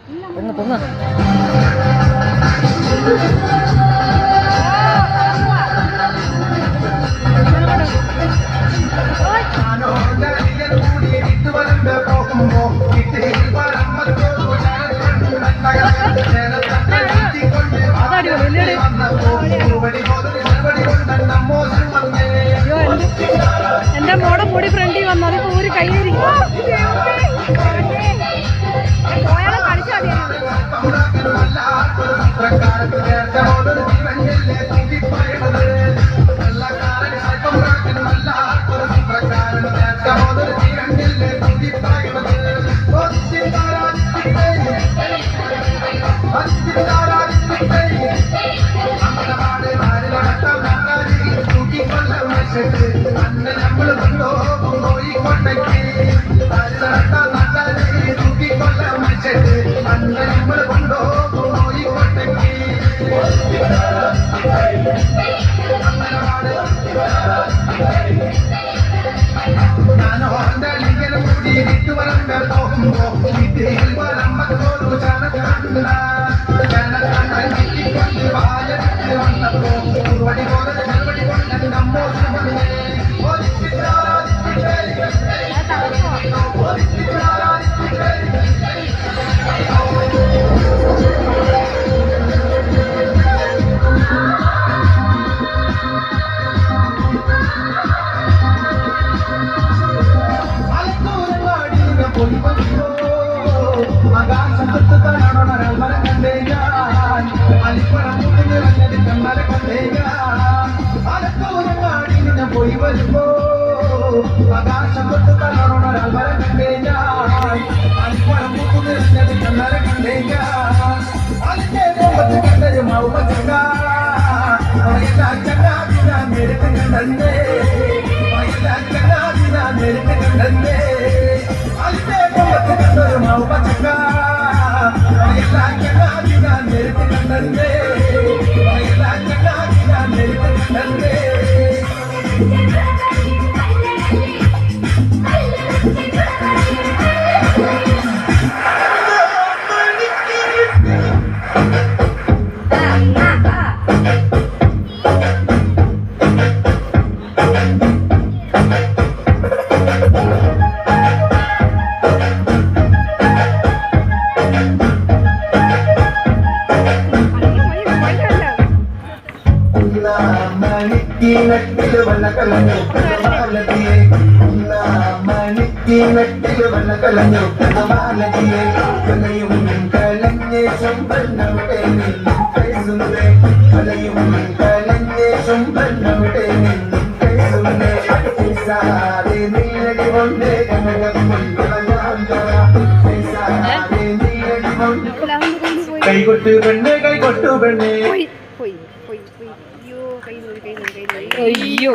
പൊങ്ങ പൊങ്ങ. എന്റെ മോടെ പൊടി ഫ്രണ്ടിൽ വന്നു. അതിപ്പോ ഒരു കയ്യേരി പോയി വരുമ്പോ ആകാശം തൊട്ട് തലോണൊരാൾ വരെ കണ്ടേ ഞാൻ അൽപ്പഴം പൂത്തുനിറഞ്ഞത് കണ്ണാലെ കണ്ടേ ഞാൻ അതിന്റെ മുമ്പത്ത് കണ്ടൊരു മൗമ ചങ്ങാതി ഞാൻ നേരിട്ട് കണ്ടേ ചങ്ങാതി ഞാൻ നേരിട്ട് കണ്ടേ അതിന്റെ മുമ്പത്ത് കണ്ടൊരു മൗമ ചങ്ങാതി ഞാൻ നേരിട്ട് കണ്ടേ ചങ്ങാതി ഞാൻ നേരിട്ട് കണ്ടേ. മണിക്ക് വന്ന കളഞ്ഞു മാലതിയെ മണിക്ക് വന്ന കളഞ്ഞു മാലതിയെ കലയും കളഞ്ഞേ സമ്പന്നവിടെ നിന്നും കൈസുന്നേ കലയും കളഞ്ഞേ സമ്പന്നവിടെ നിന്നും കൈസുന്നേ സാരെ നീലടി കൊണ്ടേ കൈകൊട്ടു പെണ്ണേ കൈകൊട്ടു പെണ്ണേ. അയ്യോ.